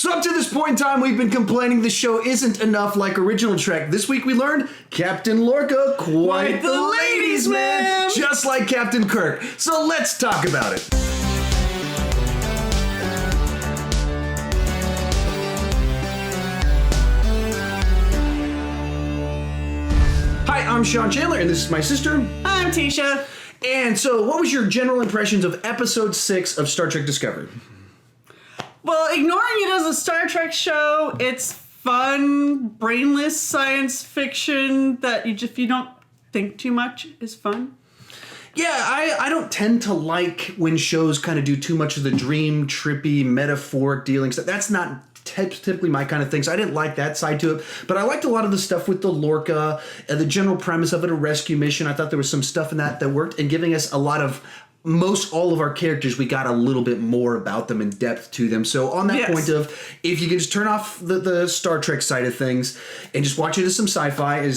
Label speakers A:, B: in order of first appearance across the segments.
A: So up to this point in time, we've been complaining the show isn't enough like original Trek. This week we learned Captain Lorca, quite the ladies' man, just like Captain Kirk. So let's talk about it. Hi, I'm Shawn Chandler, and this is my sister.
B: I'm Tisha.
A: And so, what was your general impressions of Episode 6 of Star Trek Discovery?
B: Well, ignoring it as a Star Trek show, it's fun, brainless science fiction that if you don't think too much is fun.
A: Yeah, I don't tend to like when shows kind of do too much of the dream, trippy, metaphoric dealings. That's not typically my kind of thing, so I didn't like that side to it. But I liked a lot of the stuff with the Lorca, the general premise of it, a rescue mission. I thought there was some stuff in that worked, and giving us a lot of all of our characters, we got a little bit more about them and depth to them. So on that point of, if you can just turn off the Star Trek side of things and just watch it as some sci-fi,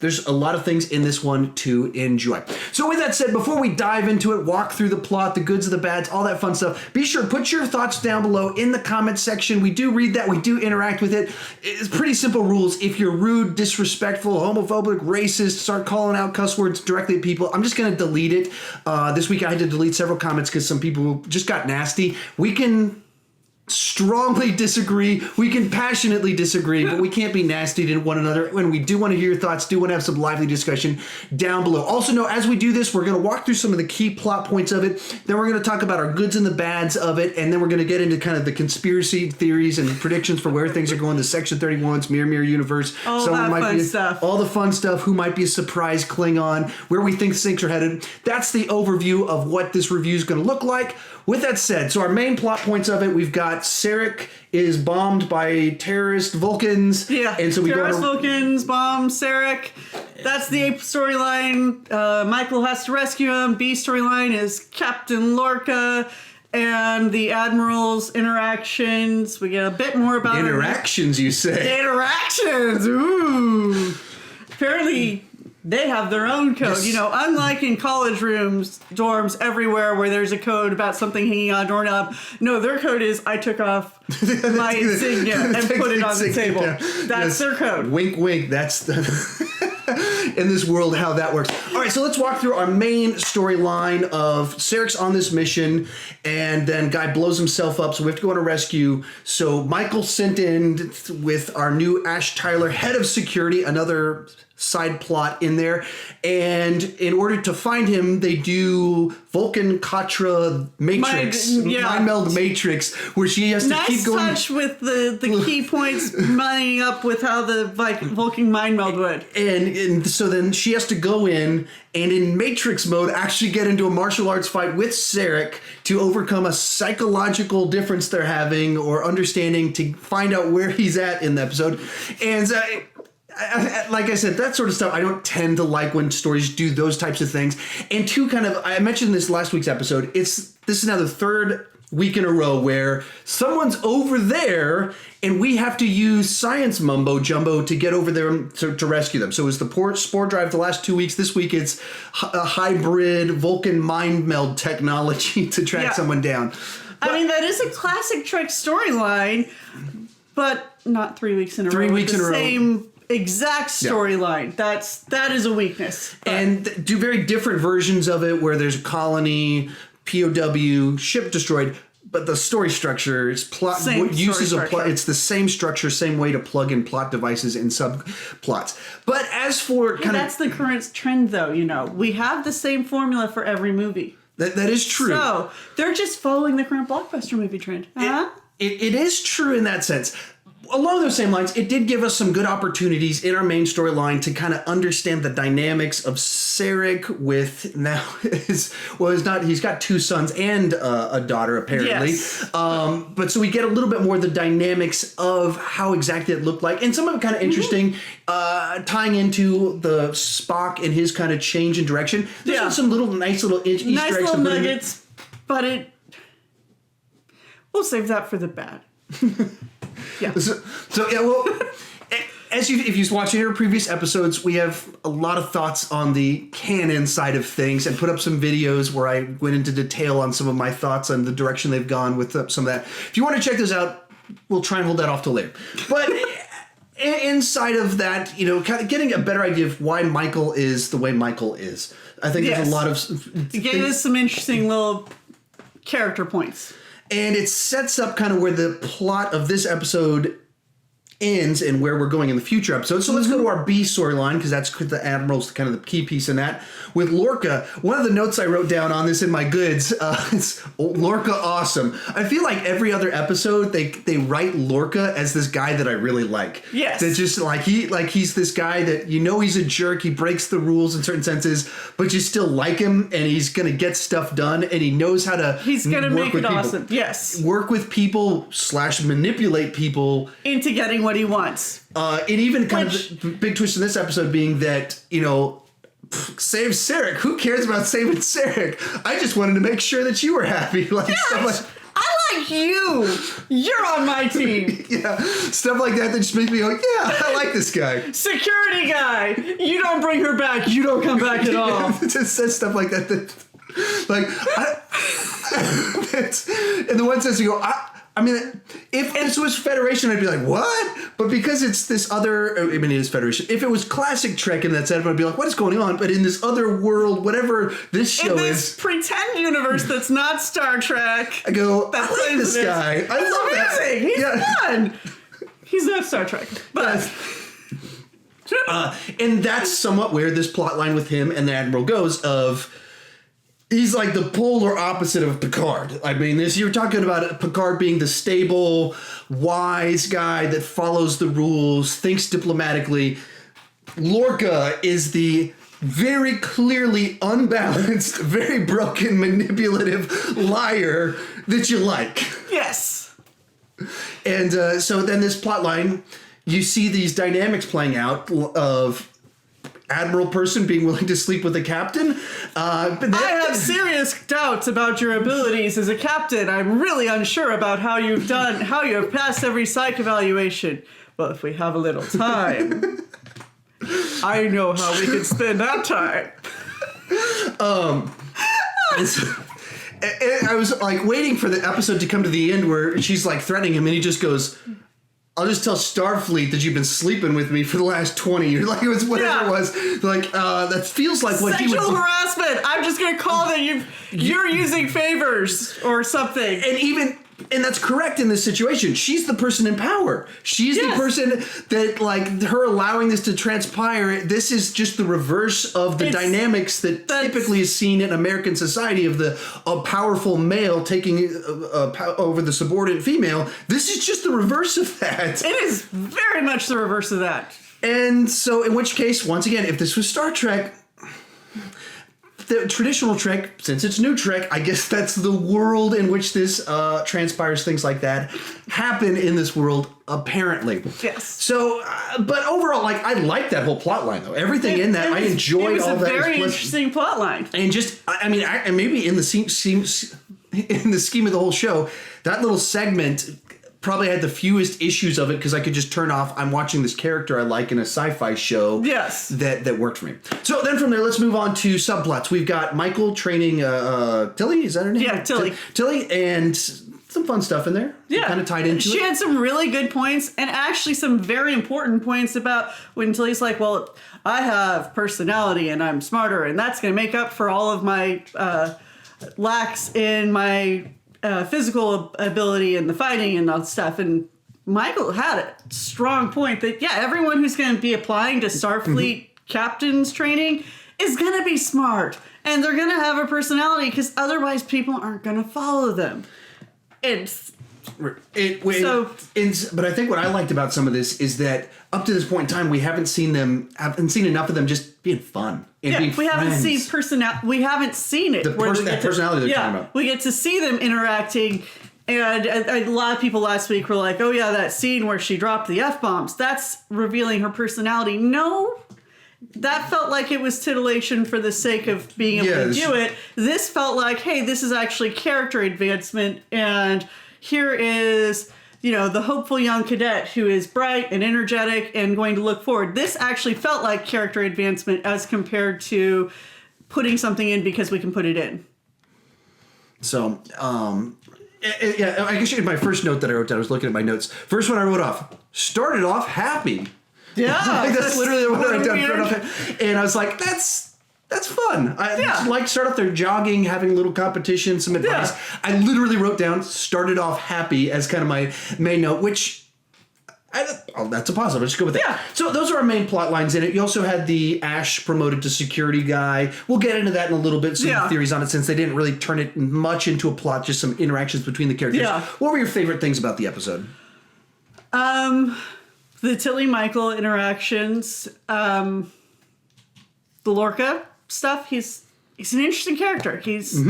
A: there's a lot of things in this one to enjoy. So with that said, before we dive into it, walk through the plot, the goods and the bads, all that fun stuff, be sure to put your thoughts down below in the comment section. We do read that. We do interact with it. It's pretty simple rules. If you're rude, disrespectful, homophobic, racist, start calling out cuss words directly at people, I'm just going to delete it. This week I had to delete several comments because some people just got nasty. We can strongly disagree. We can passionately disagree, but we can't be nasty to one another. When we do want to hear your thoughts, do want to have some lively discussion down below. Also know, as we do this, we're going to walk through some of the key plot points of it. Then we're going to talk about our goods and the bads of it. And then we're going to get into kind of the conspiracy theories and predictions for where things are going. The Section 31's Mirror Universe.
B: All that fun stuff.
A: All the fun stuff. Who might be a surprise Klingon. Where we think things are headed. That's the overview of what this review is going to look like. With that said, so our main plot points of it, we've got Sarek is bombed by terrorist Vulcans.
B: Yeah,
A: and so we
B: terrorist Vulcans bomb Sarek. That's the A storyline. Michael has to rescue him. B storyline is Captain Lorca and the Admiral's interactions. We get a bit more about
A: interactions, you say?
B: Interactions. Ooh. Apparently, they have their own code.
A: Yes.
B: You know, unlike in college rooms, dorms, everywhere where there's a code about something hanging on a doorknob. No, their code is, I took off my insignia and put it on the table. That's their code.
A: Wink, wink. That's the... in this world, how that works. All right, so let's walk through our main storyline of Sarek's on this mission, and then guy blows himself up, so we have to go on a rescue. So Michael's sent in with our new Ash Tyler, head of security, another side plot in there, and in order to find him, they do Vulcan Katra Matrix, mind meld Matrix, where she has to keep going.
B: Nice touch with the key points lining up with how the Vulcan mind meld would.
A: And so then she has to go in and in Matrix mode actually get into a martial arts fight with Sarek to overcome a psychological difference they're having or understanding to find out where he's at in the episode. And like I said, that sort of stuff, I don't tend to like when stories do those types of things. And two, kind of, I mentioned this last week's episode, this is now the third week in a row where someone's over there and we have to use science mumbo jumbo to get over there to rescue them. So it was the spore drive the last 2 weeks. This week it's a hybrid Vulcan mind meld technology to track someone down.
B: But, I mean, that is a classic Trek storyline, but not 3 weeks in a row.
A: 3 weeks in a row.
B: Same exact storyline. That is a weakness. But.
A: And do very different versions of it where there's a colony, POW, ship destroyed, but the story structure is it's the same structure, same way to plug in plot devices and subplots. But as for
B: that's the current trend, though. You know, we have the same formula for every movie.
A: That is true.
B: So they're just following the current blockbuster movie trend.
A: It is true in that sense. Along those same lines, it did give us some good opportunities in our main storyline to kind of understand the dynamics of Sarek with now he's got two sons and a daughter apparently.
B: Yes.
A: But so we get a little bit more of the dynamics of how exactly it looked like, and some of it kind of interesting, tying into the Spock and his kind of change in direction. There's some nice little Easter eggs,
B: little nuggets, but we'll save that for the bad. Yeah.
A: So yeah, well, if you've watched any of our previous episodes, we have a lot of thoughts on the canon side of things and put up some videos where I went into detail on some of my thoughts on the direction they've gone with some of that. If you want to check those out, we'll try and hold that off till later. But inside of that, you know, kind of getting a better idea of why Michael is the way Michael is. I think there's a lot of...
B: It gave us some interesting little character points.
A: And it sets up kind of where the plot of this episode ends and where we're going in the future episodes. So let's go to our B storyline, because that's the Admiral's kind of the key piece in that. With Lorca, one of the notes I wrote down on this in my goods, it's Lorca awesome. I feel like every other episode they write Lorca as this guy that I really like.
B: Yes.
A: That's just he's this guy that you know he's a jerk, he breaks the rules in certain senses, but you still like him, and he's gonna get stuff done, and he knows how to
B: He's gonna
A: work
B: make
A: with
B: it
A: people.
B: awesome. Yes.
A: Work with people / manipulate people
B: into getting what he wants.
A: And even kind of the big twist in this episode being that, you know, save Sarek. Who cares about saving Sarek? I just wanted to make sure that you were happy. Like stuff like,
B: I like you. You're on my team.
A: yeah, stuff like that just makes me go, yeah, I like this guy.
B: Security guy. You don't bring her back. You don't come back at all.
A: It just says stuff like that. Like, and the one says, you go, I mean, if this was Federation, I'd be like, what? But because it's this other, I mean, it is Federation. If it was classic Trek in that set, I'd be like, what is going on? But in this other world, whatever this show
B: in this pretend universe that's not Star Trek,
A: I go, I like this guy. I love that.
B: He's fun. He's not Star Trek, but.
A: And that's somewhat where this plot line with him and the Admiral goes of... He's like the polar opposite of Picard. I mean, you're talking about Picard being the stable, wise guy that follows the rules, thinks diplomatically. Lorca is the very clearly unbalanced, very broken, manipulative liar that you like.
B: Yes.
A: And so then this plot line, you see these dynamics playing out of... Admiral person being willing to sleep with a captain.
B: I have serious doubts about your abilities as a captain. I'm really unsure about how you have passed every psych evaluation. Well, if we have a little time, I know how we can spend that time.
A: And I was like waiting for the episode to come to the end where she's like threatening him, and he just goes, I'll just tell Starfleet that you've been sleeping with me for the last 20 years. Like, it was whatever it was. Like, that feels like what he would...
B: Sexual harassment! I'm just gonna call that you're using favors or something.
A: And that's correct in this situation. She's the person in power. She's the person that, like, her allowing this to transpire, this is just the reverse of the dynamics that typically is seen in American society of a powerful male taking over the subordinate female. This is just the reverse of that.
B: It is very much the reverse of that.
A: And so, in which case, once again, if this was Star Trek... The traditional Trek, since it's new Trek, I guess that's the world in which this transpires. Things like that happen in this world, apparently.
B: Yes.
A: So, but overall, like, I like that whole plot line, though. Everything in that, I enjoyed all that.
B: It was a very interesting plot line.
A: And just, I mean, and maybe in the scheme of the whole show, that little segment probably had the fewest issues of it because I could just turn off. I'm watching this character I like in a sci-fi show.
B: Yes,
A: that worked for me. So then from there, let's move on to subplots. We've got Michael training Tilly. Is that her name?
B: Yeah, Tilly.
A: Tilly, and some fun stuff in there.
B: Yeah,
A: kind of tied into it.
B: She had some really good points, and actually some very important points about when Tilly's like, "Well, I have personality, and I'm smarter, and that's going to make up for all of my lacks in my." Physical ability and the fighting and all that stuff. And Michael had a strong point that, everyone who's going to be applying to Starfleet captain's training is going to be smart. And they're going to have a personality because otherwise people aren't going to follow them. But
A: I think what I liked about some of this is that up to this point in time, we haven't seen enough of them just being fun. And being
B: we haven't
A: friends.
B: seen we haven't seen it.
A: That personality they're talking about.
B: We get to see them interacting, and a lot of people last week were like, "Oh yeah, that scene where she dropped the F-bombs, that's revealing her personality." No, that felt like it was titillation for the sake of being able to do it. This felt like, hey, this is actually character advancement, and here is, the hopeful young cadet who is bright and energetic and going to look forward. This actually felt like character advancement as compared to putting something in because we can put it in.
A: So, Yeah, I guess in my first note that I wrote down, I was looking at my notes. First one I wrote off, started off happy.
B: Yeah.
A: That's literally what I wrote down. Started off, and I was like, that's fun. I just like start off there jogging, having a little competition, some advice. Yeah. I literally wrote down started off happy as kind of my main note, which that's a positive. Let's go with that. Yeah. So those are our main plot lines in it. You also had the Ash promoted to security guy. We'll get into that in a little bit. Some theories on it since they didn't really turn it much into a plot, just some interactions between the characters. Yeah. What were your favorite things about the episode?
B: The Tilly Michael interactions, the Lorca stuff. He's an interesting character. He's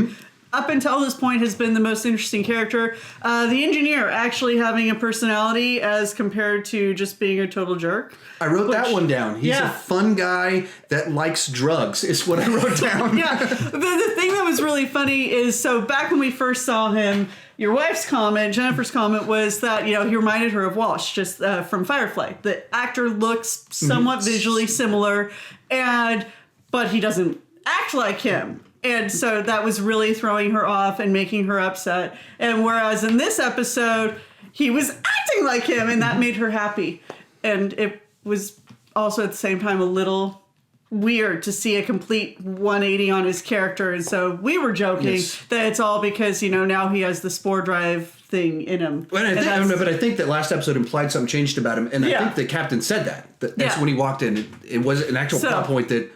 B: up until this point has been the most interesting character. The engineer actually having a personality as compared to just being a total jerk.
A: I wrote that one down. He's a fun guy that likes drugs is what I wrote down.
B: The thing that was really funny is, so back when we first saw him, your wife's comment, Jennifer's comment, was that, he reminded her of Walsh, just from Firefly. The actor looks somewhat visually similar, but he doesn't act like him. And so that was really throwing her off and making her upset. And whereas in this episode, he was acting like him, and that made her happy. And it was also at the same time a little weird to see a complete 180 on his character. And so we were joking that it's all because, now he has the spore drive thing in him.
A: Well, I think that last episode implied something changed about him. And I think the captain said that. That's when he walked in. It was an actual plot point that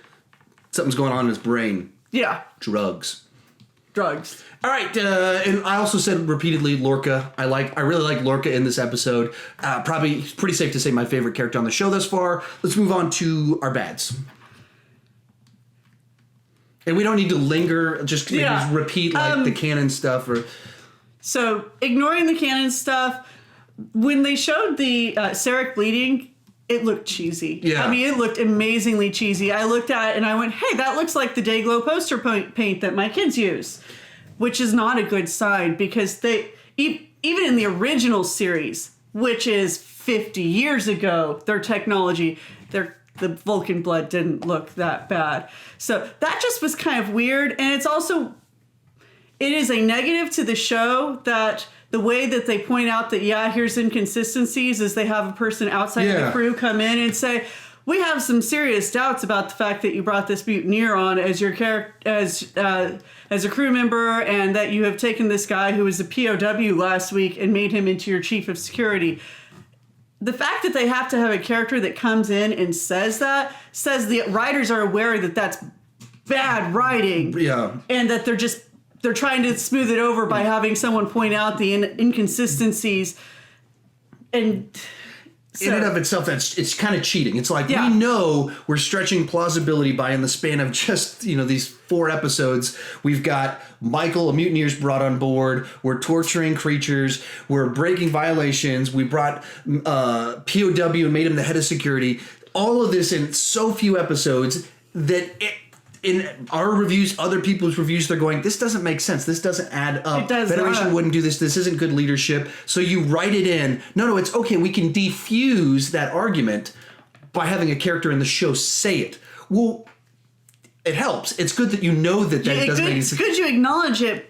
A: something's going on in his brain.
B: Yeah.
A: Drugs.
B: All
A: right, and I also said repeatedly Lorca. I really like Lorca in this episode. Probably pretty safe to say my favorite character on the show thus far. Let's move on to our bads. And we don't need to linger, just maybe repeat the canon stuff.
B: So, ignoring the canon stuff, when they showed the Sarek bleeding, it looked cheesy. Yeah. I mean, it looked amazingly cheesy. I looked at it and I went, hey, that looks like the Dayglow poster paint that my kids use. Which is not a good sign, because they, even in the original series, which is 50 years ago, their technology, the Vulcan blood didn't look that bad. So that just was kind of weird. And it is a negative to the show that the way that they point out that, here's inconsistencies, is they have a person outside of the crew come in and say, we have some serious doubts about the fact that you brought this mutineer on as your character, as a crew member, and that you have taken this guy who was a POW last week and made him into your chief of security. The fact that they have to have a character that comes in and says the writers are aware that that's bad writing. Yeah. And that they're trying to smooth it over by having someone point out the inconsistencies. And
A: in and of itself, it's kind of cheating. It's like, we know we're stretching plausibility by, in the span of just, these 4 episodes, we've got Michael, a mutineer's brought on board. We're torturing creatures. We're breaking violations. We brought POW and made him the head of security. All of this in so few episodes that in our reviews, other people's reviews, they're going, this doesn't make sense. This doesn't add up. Federation wouldn't do this. This isn't good leadership. So you write it in. No, it's okay. We can defuse that argument by having a character in the show say it. Well, it helps. It's good that you know that doesn't make sense.
B: It's good you acknowledge it,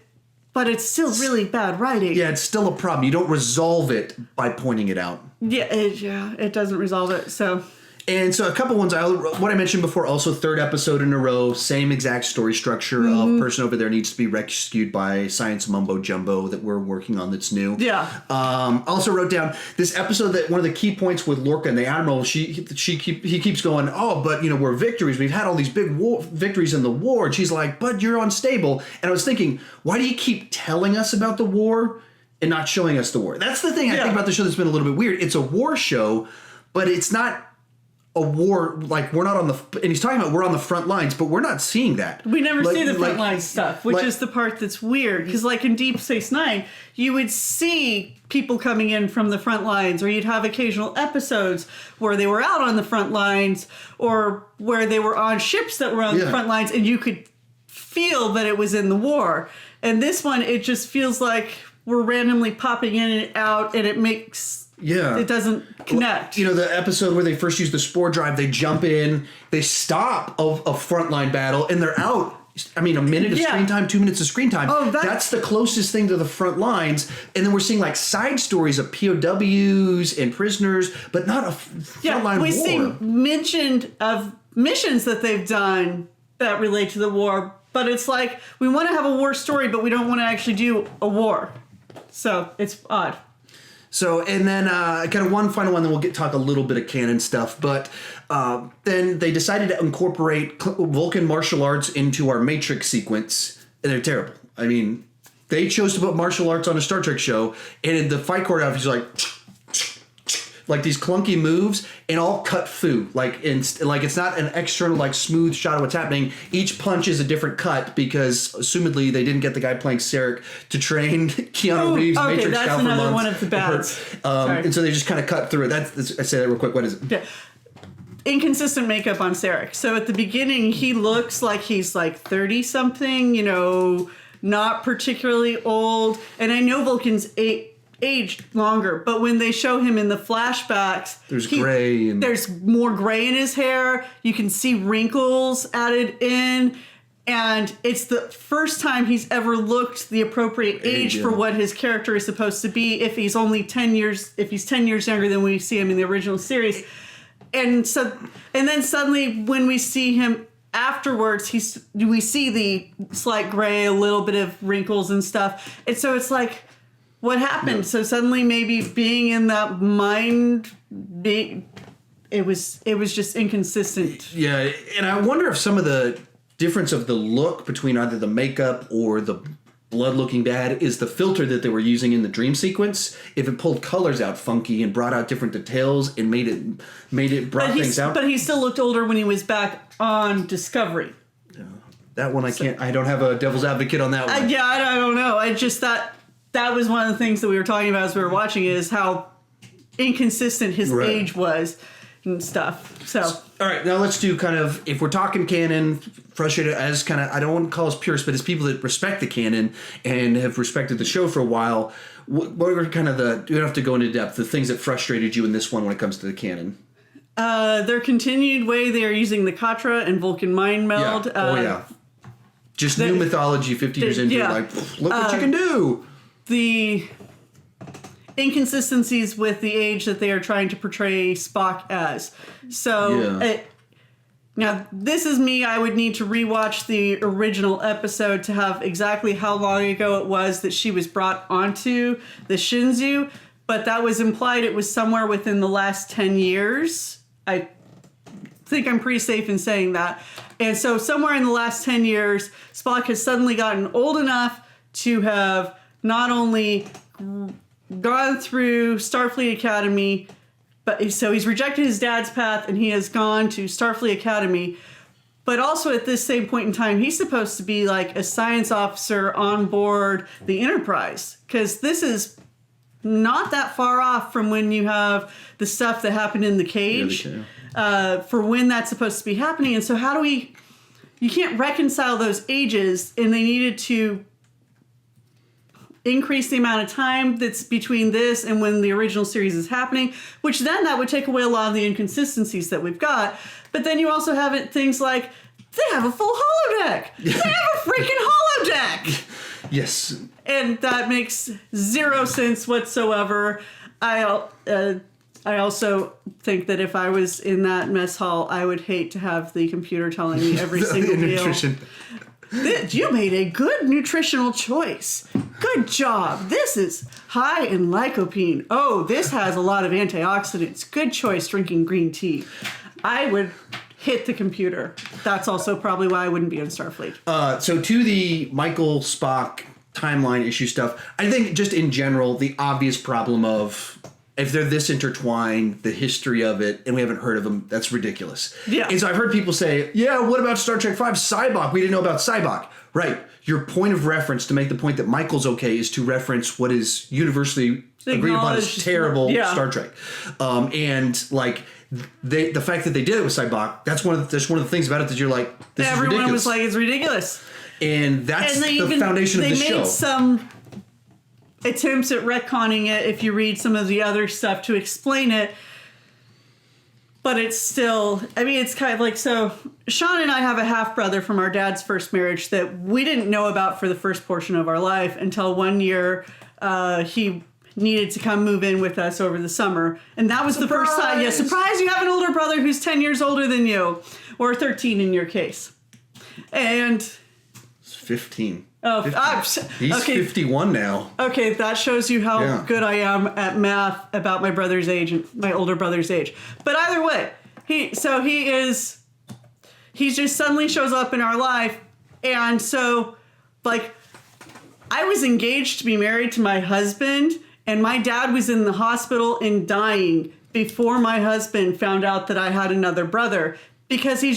B: but it's still really bad writing.
A: Yeah, it's still a problem. You don't resolve it by pointing it out.
B: Yeah, it doesn't resolve it. So...
A: And so a couple ones, what I mentioned before, also 3rd episode in a row, same exact story structure of person over there needs to be rescued by science mumbo jumbo that we're working on that's new.
B: Yeah.
A: Also wrote down this episode that one of the key points with Lorca and the Admiral, he keeps going, but we're victories. We've had all these big victories in the war. And she's like, but you're unstable. And I was thinking, why do you keep telling us about the war and not showing us the war? That's the thing I think about the show that's been a little bit weird. It's a war show, but it's not a war, like we're not on the, and he's talking about we're on the front lines, but we're not seeing that.
B: We never see the front line stuff, which is the part that's weird, because like in Deep Space Nine, you would see people coming in from the front lines, or you'd have occasional episodes where they were out on the front lines, or where they were on ships that were on the front lines, and you could feel that it was in the war. And this one, it just feels like we're randomly popping in and out, and it makes... it doesn't connect.
A: The episode where they first use the spore drive, they jump in, they stop a frontline battle, and they're out I mean, a minute of
B: Yeah.
A: screen time, 2 minutes of screen time.
B: Oh,
A: that's the closest thing to the front lines. And then we're seeing like side stories of POWs and prisoners, but not a frontline
B: we
A: war.
B: see mentioned of missions that they've done that relate to the war, but it's like we want to have a war story, but we don't want to actually do a war. So it's odd.
A: So, and then kind of one final one, then we'll talk a little bit of canon stuff. But then they decided to incorporate Vulcan martial arts into our Matrix sequence, and they're terrible. I mean, they chose to put martial arts on a Star Trek show, and in the fight choreography is like these clunky moves, and all cut fu. Like it's not an external like smooth shot of what's happening. Each punch is a different cut because assumedly they didn't get the guy playing Sarek to train Keanu Reeves Matrix
B: that's
A: style for
B: another
A: months.
B: one of the bads.
A: And so they just kind of cut through it. I say that real quick. What is it?
B: Yeah. Inconsistent makeup on Sarek. So at the beginning, he looks like he's like 30 something, not particularly old. And I know Vulcans aged longer, but when they show him in the flashbacks,
A: there's gray and
B: there's more gray in his hair. You can see wrinkles added in. And it's the first time he's ever looked the appropriate age for what his character is supposed to be if he's only 10 years, if he's 10 years younger than we see him in the original series. And then suddenly when we see him afterwards, we see the slight gray, a little bit of wrinkles and stuff. And so it's like, what happened? Yeah. So suddenly maybe being in that mind, it was just inconsistent.
A: Yeah, and I wonder if some of the difference of the look between either the makeup or the blood looking bad is the filter that they were using in the dream sequence. If it pulled colors out funky and brought out different details and brought things out.
B: But he still looked older when he was back on Discovery.
A: Yeah, that one I don't have a devil's advocate on that one.
B: I don't know. I just that was one of the things that we were talking about as we were watching it, is how inconsistent his age was and stuff. So
A: all right, now let's do kind of, if we're talking canon, frustrated as kind of, I don't want to call us purists, but as people that respect the canon and have respected the show for a while, what were kind of you don't have to go into depth, the things that frustrated you in this one when it comes to the canon?
B: Their continued way they are using the Katra and Vulcan mind meld.
A: Yeah. Just new mythology 50 years into it, like, look what you can do.
B: The inconsistencies with the age that they are trying to portray Spock as. So, now this is me. I would need to rewatch the original episode to have exactly how long ago it was that she was brought onto the Shinzu, but that was implied it was somewhere within the last 10 years. I think I'm pretty safe in saying that. And so somewhere in the last 10 years, Spock has suddenly gotten old enough to have not only gone through Starfleet Academy, but so he's rejected his dad's path and he has gone to Starfleet Academy. But also at this same point in time, he's supposed to be like a science officer on board the Enterprise, because this is not that far off from when you have the stuff that happened in the cage, for when that's supposed to be happening. And so you can't reconcile those ages, and they needed to increase the amount of time that's between this and when the original series is happening, which then that would take away a lot of the inconsistencies that we've got. But then you also have things like, they have a full holodeck. They have a freaking holodeck.
A: Yes.
B: And that makes zero sense whatsoever. I also think that if I was in that mess hall, I would hate to have the computer telling me every single meal. You made a good nutritional choice. Good job. This is high in lycopene. Oh, this has a lot of antioxidants. Good choice drinking green tea. I would hit the computer. That's also probably why I wouldn't be on Starfleet.
A: So to the Michael Spock timeline issue stuff, I think just in general, the obvious problem of if they're this intertwined, the history of it, and we haven't heard of them, that's ridiculous.
B: Yeah.
A: And so I've heard people say, yeah, what about Star Trek V? Cybok. We didn't know about Cybok. Right. Your point of reference to make the point that Michael's okay is to reference what is universally agreed upon as terrible Star Trek. And like the fact that they did it with Cybok, that's one of the things about it that you're like, this is ridiculous.
B: Everyone was like, it's ridiculous.
A: And that's the foundation of the show. They made
B: some attempts at retconning it if you read some of the other stuff to explain it. but it's still, I mean, it's kind of like, so Shawn and I have a half brother from our dad's first marriage that we didn't know about for the first portion of our life until one year he needed to come move in with us over the summer. And that was the first time. Yeah, surprise, you have an older brother who's 10 years older than you, or 13 in your case. And
A: it's 15.
B: Oh,
A: 50. He's okay. 51 now.
B: Okay, that shows you how good I am at math about my brother's age and my older brother's age. But either way, he just suddenly shows up in our life. And so, like, I was engaged to be married to my husband, and my dad was in the hospital and dying before my husband found out that I had another brother, because he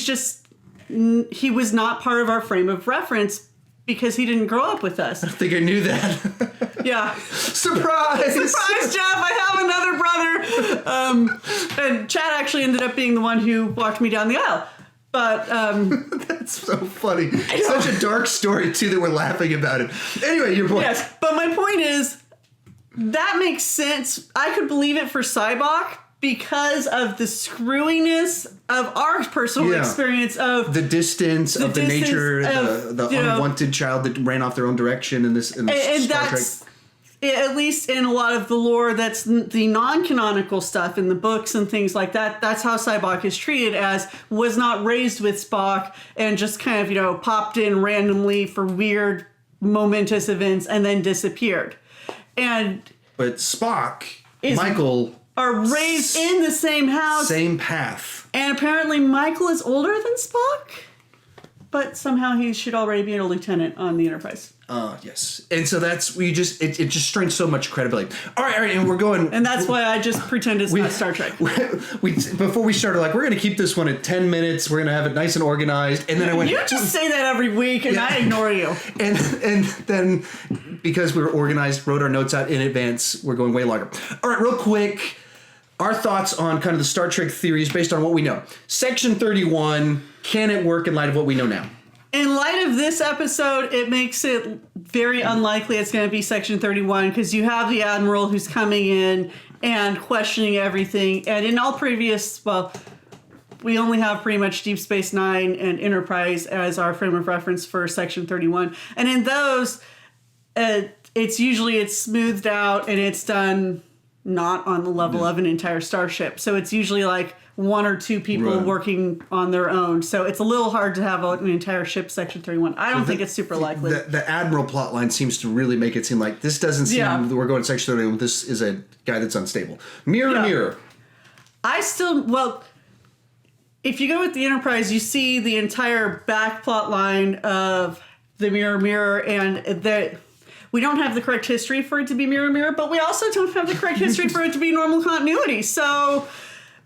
B: was not part of our frame of reference because he didn't grow up with us.
A: I think I knew that.
B: Yeah.
A: Surprise!
B: Surprise, Jeff! I have another brother! And Chad actually ended up being the one who walked me down the aisle. But,
A: that's so funny. Such a dark story, too, that we're laughing about it. Anyway, your point.
B: Yes, but my point is, that makes sense. I could believe it for Cybok because of the screwiness of our personal experience of
A: the distance of the nature, the unwanted child that ran off their own direction in this. And Star Trek.
B: At least in a lot of the lore, that's the non-canonical stuff in the books and things like that. That's how Cybok is treated, as was not raised with Spock and just kind of popped in randomly for weird, momentous events and then disappeared.
A: But Spock, Michael,
B: are raised in the same house.
A: Same path. And
B: apparently Michael is older than Spock, but somehow he should already be a lieutenant on the Enterprise.
A: Yes. And so that's, it just strains so much credibility. All right, and we're going.
B: And that's why I just pretend it's not Star Trek.
A: Before we started, we're going to keep this one at 10 minutes. We're going to have it nice and organized. And then I went.
B: You just say that every week, and I ignore you.
A: And then, because we were organized, wrote our notes out in advance, we're going way longer. All right, real quick. Our thoughts on kind of the Star Trek theories based on what we know. Section 31, can it work in light of what we know now?
B: In light of this episode, it makes it very unlikely it's going to be Section 31, because you have the Admiral who's coming in and questioning everything. And in all previous, we only have pretty much Deep Space Nine and Enterprise as our frame of reference for Section 31. And in those, it's smoothed out and it's done not on the level of an entire starship. So it's usually like one or two people working on their own. So it's a little hard to have an entire ship Section 31. I don't think it's super likely.
A: The Admiral plotline seems to really make it seem like this doesn't seem we're going to Section 31. This is a guy that's unstable. Mirror.
B: If you go with the Enterprise, you see the entire back plot line of the mirror, and we don't have the correct history for it to be mirror, but we also don't have the correct history for it to be normal continuity. So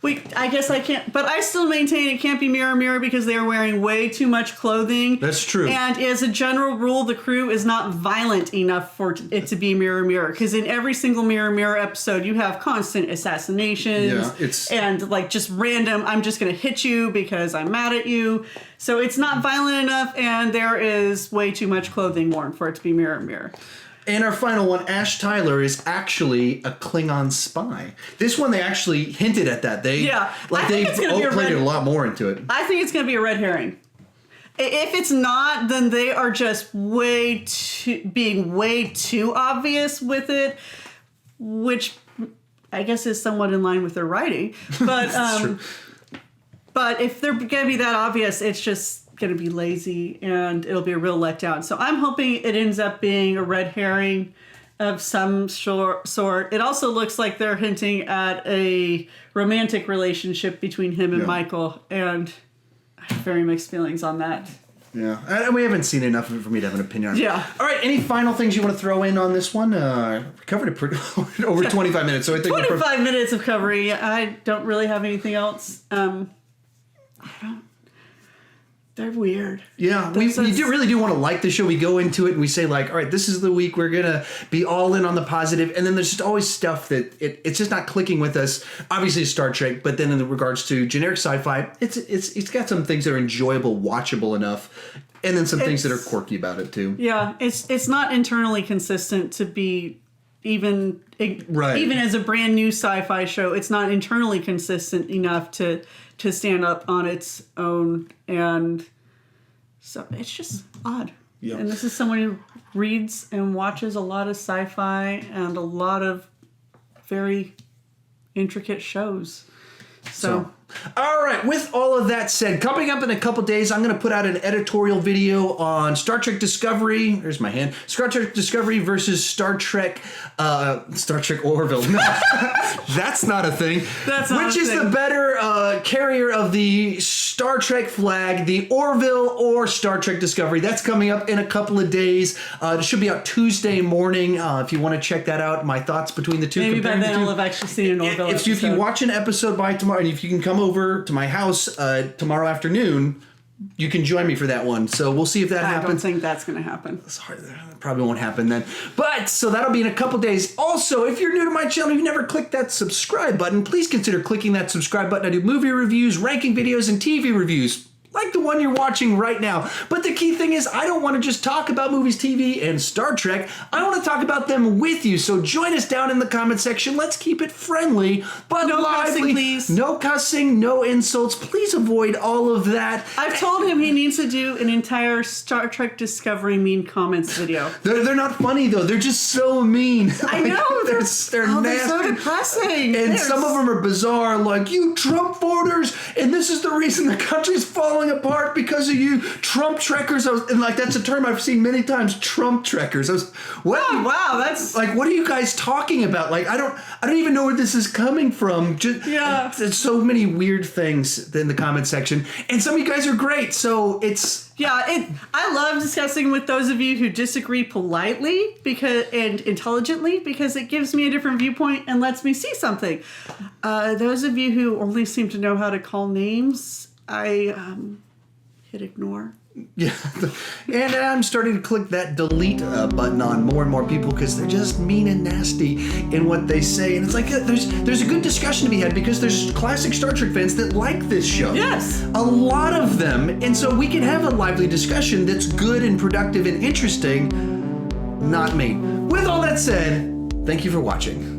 B: I guess I can't, but I still maintain it can't be mirror because they are wearing way too much clothing.
A: That's true. And
B: as a general rule, the crew is not violent enough for it to be mirror, because in every single mirror episode, you have constant assassinations and like just random, I'm just going to hit you because I'm mad at you. So it's not violent enough, and there is way too much clothing worn for it to be mirror.
A: And our final one, Ash Tyler is actually a Klingon spy. This one, they actually hinted at that. They played a lot more into it.
B: I think it's going to be a red herring. If it's not, then they are just being way too obvious with it, which I guess is somewhat in line with their writing. But but if they're going to be that obvious, it's just going to be lazy and it'll be a real letdown. So I'm hoping it ends up being a red herring of some sort. It also looks like they're hinting at a romantic relationship between him and Michael, and I have very mixed feelings on that.
A: Yeah, we haven't seen enough of it for me to have an opinion on it.
B: Yeah.
A: All right, any final things you want to throw in on this one? We covered it pretty over 25 minutes, so I think
B: 25 minutes of covering. I don't really have anything else. They're weird.
A: Yeah, we really do want to like the show. We go into it and we say like, all right, this is the week we're going to be all in on the positive. And then there's just always stuff that it's just not clicking with us. Obviously it's Star Trek, but then in regards to generic sci-fi, it's got some things that are enjoyable, watchable enough. And then some things that are quirky about it too.
B: Yeah, it's not internally consistent to be even
A: Right.
B: even as a brand new sci-fi show, it's not internally consistent enough to stand up on its own, and so it's just odd.
A: Yep.
B: And this is someone who reads and watches a lot of sci-fi and a lot of very intricate shows. So
A: all right, with all of that said, coming up in a couple days, I'm going to put out an editorial video on Star Trek Discovery. There's my hand. Star Trek Discovery versus Star Trek Orville. No, that's not a thing.
B: That's not
A: Which
B: a
A: is
B: thing.
A: the better carrier of the Star Trek flag, the Orville or Star Trek Discovery? That's coming up in a couple of days. It should be out Tuesday morning. If you want to check that out, my thoughts between the two.
B: maybe by
A: comparing the
B: then
A: two.
B: I'll have actually seen an Orville
A: If you
B: episode.
A: watch an episode by tomorrow, and if you can come over to my house tomorrow afternoon, you can join me for that one. So we'll see if that
B: I don't
A: happens.
B: think that's going to happen.
A: Sorry, that probably won't happen then. But, so that'll be in a couple days. Also, if you're new to my channel, you've never clicked that subscribe button, please consider clicking that subscribe button. I do movie reviews, ranking videos, and TV reviews, like the one you're watching right now. But the key thing is, I don't want to just talk about movies, TV, and Star Trek. I want to talk about them with you. So join us down in the comment section. Let's keep it friendly, but
B: No
A: lively.
B: cussing, please.
A: No cussing, no insults. Please avoid all of that.
B: I've told him he needs to do an entire Star Trek Discovery mean comments video.
A: They're not funny though. They're just so mean.
B: I know,
A: they're
B: they're
A: nasty.
B: so depressing.
A: And
B: They're
A: some of them are bizarre, like, you Trump voters, and this is the reason the country's falling apart because of you Trump trekkers. And like, that's a term I've seen many times, Trump trekkers. What?
B: Oh, wow, that's
A: Like, what are you guys talking about? Like, I don't even know where this is coming from.
B: Yeah.
A: There's so many weird things in the comment section, and some of you guys are great. So it's
B: I love discussing with those of you who disagree politely and intelligently, because it gives me a different viewpoint and lets me see something. Those of you who only seem to know how to call names, I hit ignore.
A: Yeah, and I'm starting to click that delete button on more and more people because they're just mean and nasty in what they say. And it's like there's a good discussion to be had because there's classic Star Trek fans that like this show.
B: Yes.
A: A lot of them. And so we can have a lively discussion that's good and productive and interesting. Not me. With all that said, thank you for watching.